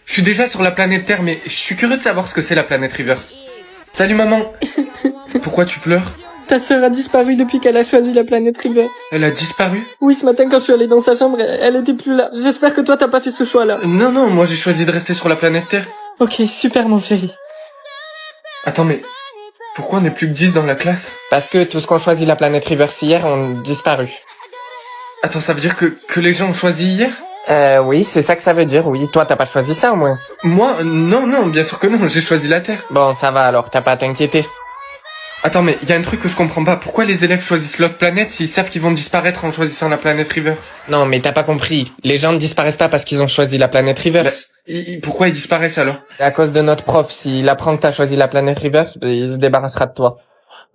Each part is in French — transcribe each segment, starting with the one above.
Je suis déjà sur la planète Terre, mais je suis curieux de savoir ce que c'est la planète Reverse. Salut maman. Pourquoi tu pleures? Ta sœur a disparu depuis qu'elle a choisi la planète River. Elle a disparu? Oui, ce matin quand je suis allée dans sa chambre, elle était plus là. J'espère que toi t'as pas fait ce choix-là. Non, moi j'ai choisi de rester sur la planète Terre. Ok, super mon chéri. Attends, mais pourquoi on n'est plus que 10 dans la classe? Parce que tous qu'on choisit la planète Reverse hier ont disparu. Attends, ça veut dire que les gens ont choisi hier? Oui, c'est ça que ça veut dire, oui. Toi, t'as pas choisi ça, au moins. Moi? Non, bien sûr que non, j'ai choisi la Terre. Bon, ça va alors, t'as pas à t'inquiéter. Attends, mais il y a un truc que je comprends pas. Pourquoi les élèves choisissent l'autre planète s'ils savent qu'ils vont disparaître en choisissant la planète Reverse? Non, mais t'as pas compris. Les gens ne disparaissent pas parce qu'ils ont choisi la planète Reverse. Pourquoi ils disparaissent alors? C'est à cause de notre prof. S'il apprend que t'as choisi la planète Reverse, il se débarrassera de toi.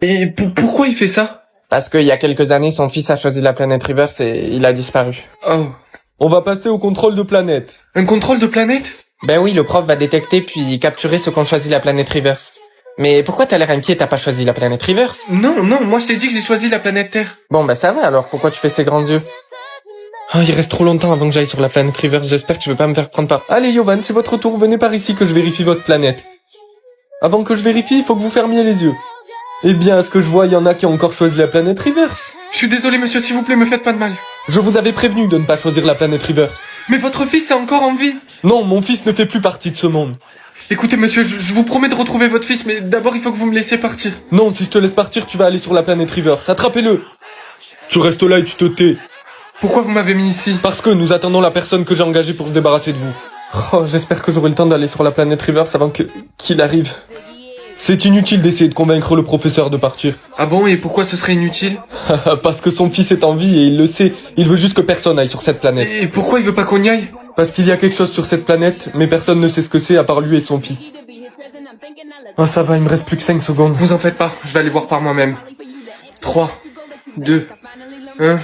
Et pourquoi il fait ça? Parce qu'il y a quelques années, son fils a choisi la planète Reverse et il a disparu. Oh. On va passer au contrôle de planète. Un contrôle de planète? Ben oui, le prof va détecter puis capturer ceux qui ont choisi la planète Reverse. Mais pourquoi t'as l'air inquiet, t'as pas choisi la planète Reverse? Non, moi je t'ai dit que j'ai choisi la planète Terre. Bon, ben ça va alors, pourquoi tu fais ces grands yeux? Ah, il reste trop longtemps avant que j'aille sur la planète Reverse, j'espère que tu veux pas me faire prendre part. Allez Yovan, c'est votre tour, venez par ici que je vérifie votre planète. Avant que je vérifie, il faut que vous fermiez les yeux. Eh bien, à ce que je vois, il y en a qui ont encore choisi la planète Reverse. Je suis désolé monsieur, s'il vous plaît, me faites pas de mal. Je vous avais prévenu de ne pas choisir la planète Reverse. Mais votre fils est encore en vie. Non, mon fils ne fait plus partie de ce monde. Écoutez monsieur, je vous promets de retrouver votre fils, mais d'abord il faut que vous me laissiez partir. Non, si je te laisse partir, tu vas aller sur la planète Reverse. Attrapez-le. Tu restes là et tu te tais. Pourquoi vous m'avez mis ici? Parce que nous attendons la personne que j'ai engagée pour se débarrasser de vous. Oh, j'espère que j'aurai le temps d'aller sur la planète Reverse avant qu'il arrive. C'est inutile d'essayer de convaincre le professeur de partir. Ah bon, et pourquoi ce serait inutile? Parce que son fils est en vie et il le sait. Il veut juste que personne aille sur cette planète. Et pourquoi il veut pas qu'on y aille? Parce qu'il y a quelque chose sur cette planète, mais personne ne sait ce que c'est à part lui et son fils. Oh, ça va, il me reste plus que 5 secondes. Vous en faites pas, je vais aller voir par moi-même. 3, 2, 1...